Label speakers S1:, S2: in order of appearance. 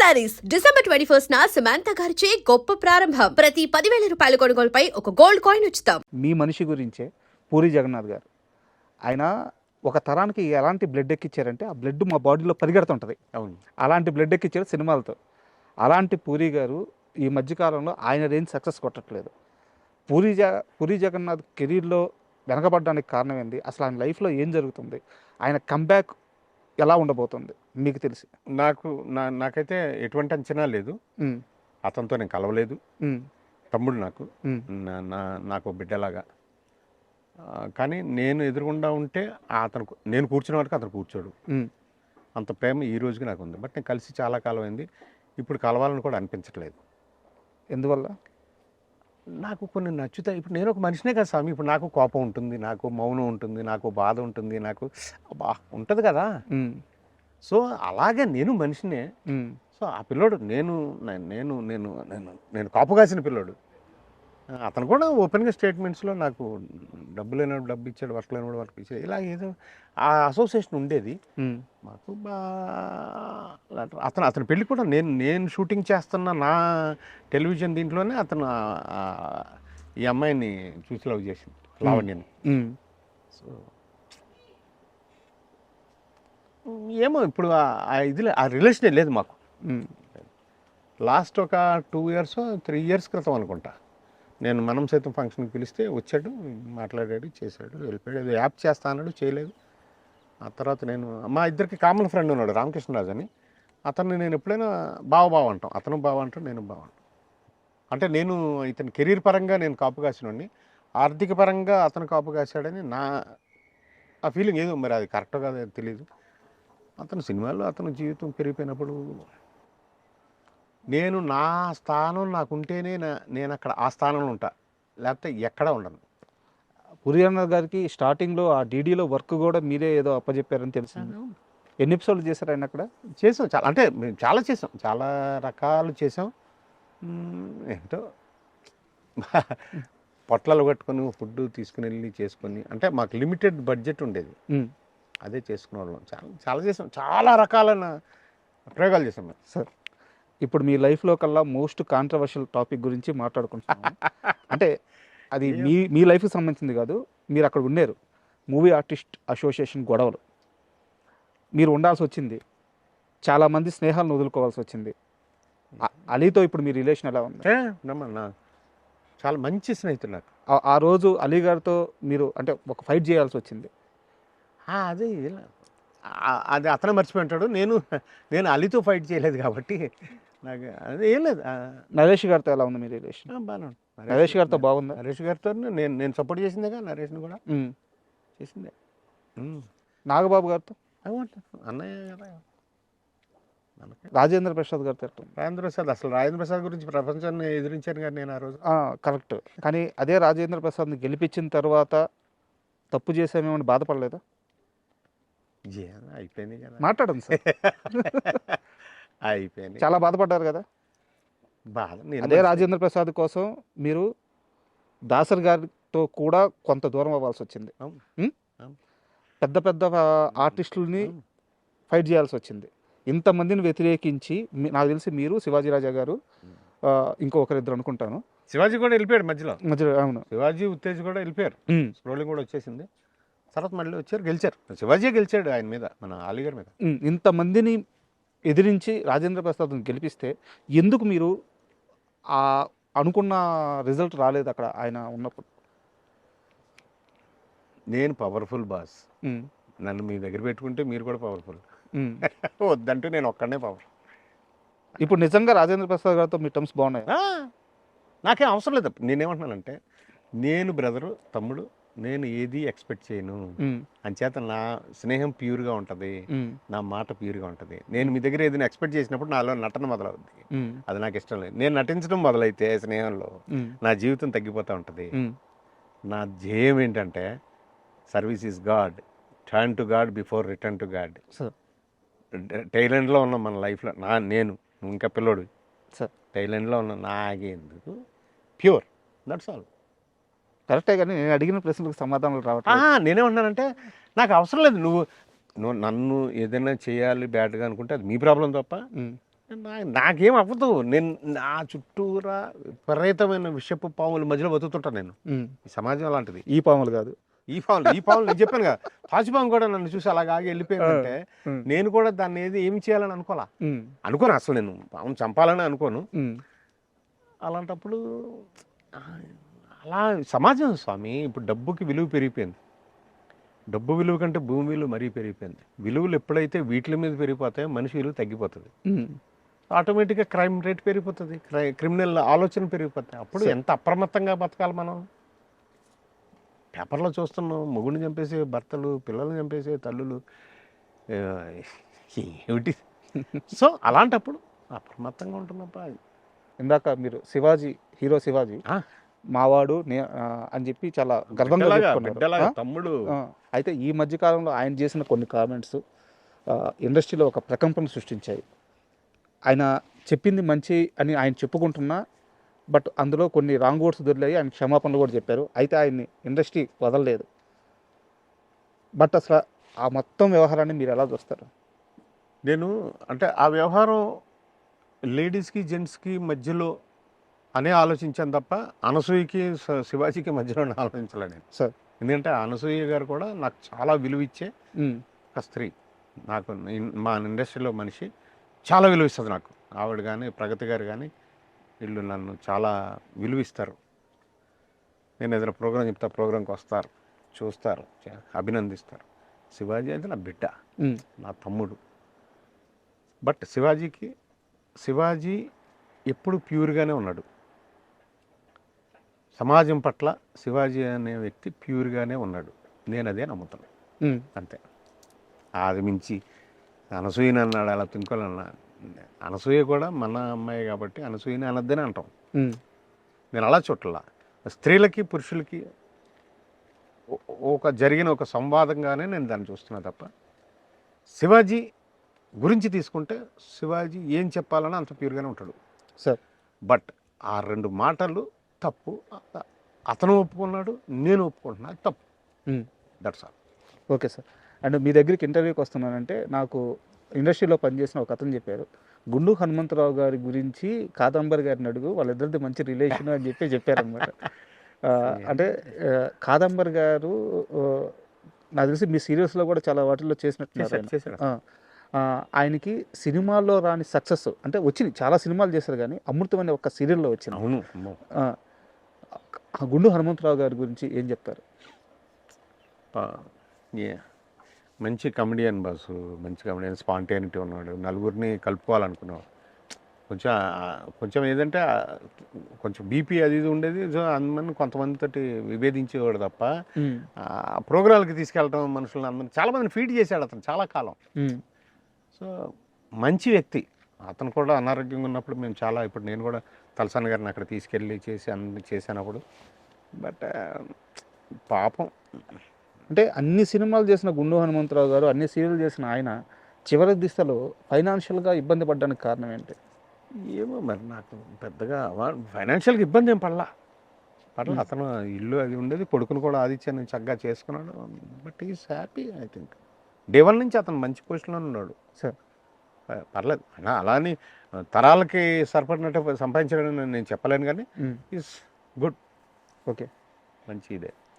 S1: Saris December 21న Samantha గారిచే గొప్ప ప్రారంభం. ప్రతి 10,000 రూపాయల కొనుగోలుపై ఒక గోల్డ్ కాయిన్ ఉచితం.
S2: మీ మనిషి గురించే పూరి జగన్నాథ్ గారు, ఆయన ఒక తరానికి ఎలాంటి బ్లడ్ ఎక్కిచ్చారంటే ఆ బ్లడ్ మా బాడీలో పరిగెడుతుంటుంది.
S3: అవును,
S2: అలాంటి బ్లడ్ ఎక్కిచ్చారు సినిమాలతో. అలాంటి పూరి గారు ఈ మధ్యకాలంలో ఆయన రేంజ్ సక్సెస్ కొట్టట్లేదు. పూరి జగన్నాథ్ కెరీర్లో వెనకబడడానికి కారణం ఏంది? అసలు ఆయన లైఫ్లో ఏం జరుగుతుంది? ఆయన కంబ్యాక్ ఎలా ఉండబోతుంది మీకు తెలిసి?
S3: నాకైతే ఎటువంటి అంచనా లేదు. అతనితో నేను కలవలేదు. తమ్ముడు నాకు బిడ్డలాగా. కానీ నేను ఎదురుగుండా ఉంటే నేను కూర్చున్న వరకు అతను కూర్చోడు. అంత ప్రేమ ఈ రోజుకి నాకు ఉంది. బట్ నేను కలిసి చాలా కాలం అయింది. ఇప్పుడు కలవాలని కూడా అనిపించట్లేదు.
S2: ఎందువల్ల?
S3: నాకు కొన్ని నచ్చుతాయి. ఇప్పుడు నేను ఒక మనిషినే కదా స్వామి. ఇప్పుడు నాకు కోపం ఉంటుంది, నాకు మౌనం ఉంటుంది, నాకు బాధ ఉంటుంది, నాకు ఉంటుంది కదా. సో అలాగే నేను మనిషినే. సో ఆ పిల్లోడు నేను నేను నేను నేను నేను కాపు కాసిన పిల్లోడు. అతను కూడా ఓపెన్గా స్టేట్మెంట్స్లో నాకు డబ్బు లేనప్పుడు డబ్బు ఇచ్చాడు, వర్క్ లేనప్పుడు వర్క్ ఇచ్చాడు, ఇలా ఏదో ఆ అసోసియేషన్ ఉండేది మాకు. అతని పెళ్ళి కూడా నేను షూటింగ్ చేస్తున్న నా టెలివిజన్ దీంట్లోనే అతను ఈ అమ్మాయిని చూసి లవ్ చేసింది, లావణ్యని. సో ఏమో ఇప్పుడు ఆ రిలేషనే లేదు మాకు. లాస్ట్ ఒక 2 years 3 years క్రితం అనుకుంటా నేను మనం సైతం ఫంక్షన్కి పిలిస్తే వచ్చాడు, మాట్లాడాడు, చేశాడు, వెళ్ళిపోయాడు. ఏదో యాప్ చేస్తా అన్నాడు, చేయలేదు. ఆ తర్వాత నేను మా ఇద్దరికి కామన్ ఫ్రెండ్ ఉన్నాడు రామకృష్ణరాజు అని. అతన్ని నేను ఎప్పుడైనా బావ అంటాం, అతను బావ అంటాం, నేను బావ అంటాం. అంటే నేను ఇతని కెరీర్ పరంగా నేను కాపు కాసినోడిని, ఆర్థిక పరంగా అతను కాపు కాశాడని నా ఆ ఫీలింగ్. ఏదో మరి అది కరెక్టో కాదో తెలియదు. అతను సినిమాల్లో అతను జీవితం పెరిగిపోయినప్పుడు నేను నా స్థానం నాకుంటేనే నేను అక్కడ ఆ స్థానంలో ఉంటా, లేకపోతే ఎక్కడా ఉండను.
S2: పూరి జగన్నాథ్ గారికి స్టార్టింగ్లో ఆ డీడీలో వర్క్ కూడా మీరే ఏదో అప్పచెప్పారని తెలిసింది. ఎన్ని ఎపిసోడ్లు చేశారు ఆయన అక్కడ?
S3: చేసాం చాలా, అంటే మేము చాలా చేసాం, చాలా రకాలు చేసాం. ఏంటో పొట్లాలు కట్టుకొని ఫుడ్ తీసుకుని వెళ్ళి చేసుకొని, అంటే మాకు లిమిటెడ్ బడ్జెట్ ఉండేది, అదే చేసుకునే వాళ్ళం. చాలా చేసాం, చాలా రకాలైన ప్రయోగాలు చేసాం మేము.
S2: సార్, ఇప్పుడు మీ లైఫ్లో కల్లా మోస్ట్ కాంట్రవర్షియల్ టాపిక్ గురించి మాట్లాడుకుంటున్నాం. అంటే అది మీ లైఫ్కి సంబంధించింది కాదు, మీరు అక్కడ ఉన్నారు. మూవీ ఆర్టిస్ట్ అసోసియేషన్ గొడవలు మీరు ఉండాల్సి వచ్చింది, చాలామంది స్నేహాలను వదులుకోవాల్సి వచ్చింది. అలీతో ఇప్పుడు మీ రిలేషన్ ఎలా ఉంది?
S3: చాలా మంచి స్నేహితులు నాకు.
S2: ఆ రోజు అలీ గారితో మీరు అంటే ఒక ఫైట్ చేయాల్సి వచ్చింది.
S3: అది అతనే మర్చిపోయింటాడు. నేను అలీతో ఫైట్ చేయలేదు కాబట్టి నాకు అది ఏం లేదు.
S2: నరేష్ గారితో ఎలా ఉంది మీ రిలేషన్?
S3: బాగా.
S2: నరేష్ గారితో బాగుందా?
S3: నరేష్ గారితో నేను సపోర్ట్ చేసిందేగా, నరేష్ని కూడా చేసిందే.
S2: నాగబాబు గారితో?
S3: అన్నయ్య కదా.
S2: రాజేంద్ర ప్రసాద్ గారితో?
S3: రాజేంద్ర ప్రసాద్, అసలు రాజేంద్ర ప్రసాద్ గురించి ప్రపంచాన్ని ఎదిరించాను కానీ నేను ఆ రోజు.
S2: కరెక్ట్. కానీ అదే రాజేంద్ర ప్రసాద్ని గెలిపించిన తర్వాత తప్పు చేసామేమని బాధపడలేదా?
S3: అయిపోయింది కదా,
S2: మాట్లాడండి సార్.
S3: అయిపోయింది.
S2: చాలా బాధపడ్డారు కదా. అదే రాజేంద్ర ప్రసాద్ కోసం మీరు దాసర్ గారితో కూడా కొంత దూరం అవ్వాల్సి వచ్చింది. పెద్ద పెద్ద ఆర్టిస్టులని ఫైట్ చేయాల్సి వచ్చింది. ఇంతమందిని వ్యతిరేకించి నాకు తెలిసి మీరు, శివాజీ రాజా గారు, ఇంకొకరిద్దరు అనుకుంటాను.
S3: శివాజీ కూడా వెళ్ళిపోయాడు మధ్యలో.
S2: అవును,
S3: శివాజీ, ఉత్తేజ్ కూడా వెళ్ళిపోయారు. స్క్రోలింగ్ కూడా వచ్చేసింది. తర్వాత మళ్ళీ వచ్చారు, గెలిచారు. శివాజీ గెలిచాడు ఆయన మీద, మన అలీగర్ మీద.
S2: ఇంతమందిని ఎదిరించి రాజేంద్ర ప్రసాద్ని గెలిపిస్తే ఎందుకు మీరు అనుకున్న రిజల్ట్ రాలేదు అక్కడ ఆయన ఉన్నప్పుడు?
S3: నేను పవర్ఫుల్ బాస్. నన్ను మీ దగ్గర పెట్టుకుంటే మీరు కూడా పవర్ఫుల్. వద్దంటూ నేను ఒక్కడనే పవర్.
S2: ఇప్పుడు నిజంగా రాజేంద్ర ప్రసాద్ గారితో మీ టర్మ్స్ బాగున్నాయి?
S3: నాకేం అవసరం లేదు. నేనేమంటున్నానంటే, నేను బ్రదరు, తమ్ముడు, నేను ఏది ఎక్స్పెక్ట్ చేయను. అంచేత నా స్నేహం ప్యూర్గా ఉంటుంది, నా మాట ప్యూర్గా ఉంటుంది. నేను మీ దగ్గర ఏదైనా ఎక్స్పెక్ట్ చేసినప్పుడు నాలో నటన మొదలవుద్ది. అది నాకు ఇష్టం లేదు. నేను నటించడం మొదలైతే స్నేహంలో నా జీవితం తగ్గిపోతూ ఉంటుంది. నా ధ్యేయం ఏంటంటే, service is God, turn to God before return to God. టైలెండ్లో ఉన్న మన లైఫ్లో నేను ఇంకా పిల్లోడు టైలెండ్లో ఉన్న నాకెందుకు ప్యూర్, దట్స్ ఆల్.
S2: కరెక్టే, కానీ నేను అడిగిన ప్రశ్నలకు సమాధానాలు రావట్లేదు.
S3: నేనేమంటున్నానంటే, నాకు అవసరం లేదు నువ్వు నన్ను ఏదైనా చేయాలి బ్యాడ్గా అనుకుంటే అది మీ ప్రాబ్లం తప్ప నాకేం అవ్వదు. నేను నా చుట్టూరా విపరీతమైన విషపు పాముల మధ్యలో బతుకుతుంటాను నేను. ఈ సమాజం అలాంటిది.
S2: ఈ పాములు కాదు,
S3: ఈ పాములు నేను చెప్పాను కదా, తాచుపాము కూడా నన్ను చూసి అలాగ ఆగి వెళ్ళిపోయిందంటే నేను కూడా దాన్ని ఏమి చేయాలని అనుకోను అసలు. నేను పామును చంపాలని అనుకోను. అలాంటప్పుడు అలా సమాజం స్వామి. ఇప్పుడు డబ్బుకి విలువ పెరిగిపోయింది. డబ్బు విలువ కంటే భూమి విలువ మరీ పెరిగిపోయింది. విలువలు ఎప్పుడైతే వీటి మీద పెరిగిపోతాయో మనిషి విలువ తగ్గిపోతుంది. ఆటోమేటిక్గా క్రైమ్ రేట్ పెరిగిపోతుంది, క్రిమినల్ ఆలోచన పెరిగిపోతాయి. అప్పుడు ఎంత అప్రమత్తంగా బతకాలి మనం. పేపర్లో చూస్తున్నాం, మొగుడిని చంపేసే భర్తలు, పిల్లల్ని చంపేసే తల్లులు, ఏమిటి. సో అలాంటప్పుడు అప్రమత్తంగా ఉంటున్నప్ప.
S2: ఇందాక మీరు శివాజీ, హీరో శివాజీ మావాడు అని చెప్పి చాలా గర్వంగా చెప్పుకున్నారు.
S3: తమ్ముడు.
S2: అయితే ఈ మధ్య కాలంలో ఆయన చేసిన కొన్ని కామెంట్స్ ఇండస్ట్రీలో ఒక ప్రకంపన సృష్టించాయి. ఆయన చెప్పింది మంచి అని ఆయన చెప్పుకుంటున్నా, బట్ అందులో కొన్ని రాంగ్ వర్డ్స్ దొరికాయి. ఆయన క్షమాపణలు కూడా చెప్పారు. అయితే ఆయన్ని ఇండస్ట్రీ వదలలేదు. బట్ అసలు ఆ మొత్తం వ్యవహారాన్ని మీరు ఎలా చూస్తారు?
S3: నేను అంటే ఆ వ్యవహారం లేడీస్కి జెంట్స్కి మధ్యలో అనే ఆలోచించాను తప్ప అనసూయకి శివాజీకి మధ్యలో ఆలోచించలే నేను
S2: సార్.
S3: ఎందుకంటే అనసూయ గారు కూడా నాకు చాలా విలువ ఇచ్చే ఒక స్త్రీ. నాకు మా ఇండస్ట్రీలో మనిషి చాలా విలువ ఇస్తుంది నాకు. ఆవిడ కానీ ప్రగతి గారు కానీ వీళ్ళు నన్ను చాలా విలువ ఇస్తారు. నేను ఏదైనా ప్రోగ్రాం చెప్తా, ప్రోగ్రాంకి వస్తారు, చూస్తారు, అభినందిస్తారు. శివాజీ అయితే నా బిడ్డ, నా తమ్ముడు. బట్ శివాజీ ఎప్పుడు ప్యూర్గానే ఉన్నాడు. సమాజం పట్ల శివాజీ అనే వ్యక్తి ప్యూర్గానే ఉన్నాడు. నేను అదే నమ్ముతాను, అంతే. అది మించి అనసూయని అన్నాడు, అలా తుంకోలన్నా. అనసూయ కూడా మన అమ్మాయి కాబట్టి అనసూయని అనద్దని అంటాం. నేను అలా చుట్టలా. స్త్రీలకి పురుషులకి జరిగిన ఒక సంవాదంగానే నేను దాన్ని చూస్తున్నా తప్ప శివాజీ గురించి తీసుకుంటే శివాజీ ఏం చెప్పాలని అంత ప్యూర్గానే ఉంటాడు
S2: సార్.
S3: బట్ ఆ 2 మాటలు తప్పు. అతను ఒప్పుకున్నాడు, నేను ఒప్పుకుంటున్నా, తప్పు. That's all.
S2: Okay sir. And మీ దగ్గరికి ఇంటర్వ్యూకి వస్తున్నానంటే నాకు ఇండస్ట్రీలో పనిచేసిన ఒక అతను చెప్పారు, గుండు హనుమంతరావు గారి గురించి కాదంబరి గారిని అడుగు, వాళ్ళిద్దరిది మంచి రిలేషన్ అని చెప్పారనమాట. అంటే కాదంబరి గారు నాకు తెలిసి మీ సీరియల్స్లో కూడా చాలా వాటిల్లో చేసినట్టున్నారు. ఆయనకి సినిమాల్లో రాని సక్సెస్ అంటే వచ్చింది, చాలా సినిమాలు చేశారు కానీ అమృతం అనే ఒక సీరియల్లో వచ్చింది.
S3: అవును.
S2: గుండు హనుమంతరావు గారి గురించి ఏం చెప్తారు?
S3: మంచి కమెడియన్ బాసు, మంచి కమెడియన్, స్పాంటేనిటీ ఉన్నాడు, నలుగురిని కలుపుకోవాలనుకున్నాడు. కొంచెం ఏదంటే కొంచెం బీపీ అది ఇది ఉండేది. సో అందరిని కొంతమందితోటి విభేదించేవాడు తప్ప ప్రోగ్రాంలకి తీసుకెళ్ళటం మనుషులను అందరిని చాలామందిని ఫీడ్ చేశాడు అతను చాలా కాలం. సో మంచి వ్యక్తి. అతను కూడా అనారోగ్యంగా ఉన్నప్పుడు మేము చాలా, ఇప్పుడు నేను కూడా తలసాని గారిని అక్కడ తీసుకెళ్ళి అన్ని చేశానప్పుడు. బట్ పాపం.
S2: అంటే అన్ని సినిమాలు చేసిన గుండు హనుమంతరావు గారు, అన్ని సీరియల్ చేసిన ఆయన చివరి దిశలో ఫైనాన్షియల్గా ఇబ్బంది పడడానికి కారణం ఏంటి?
S3: ఏమో మరి నాకు పెద్దగా ఫైనాన్షియల్గా ఇబ్బంది ఏం పడలా. అతను ఇల్లు అది ఉండేది, కొడుకును కూడా ఆదిత్యాన్ని చక్కగా చేసుకున్నాడు. But is happy. I think day 1 నుంచి అతను మంచి పొజిషన్లో ఉన్నాడు
S2: సార్.
S3: పర్లేదు. అలా అని తరాలకి సరిపడినట్టు సంపాదించడం నేను చెప్పలేను కానీ ఈజ్ గుడ్.
S2: ఓకే,
S3: మంచి ఇదే.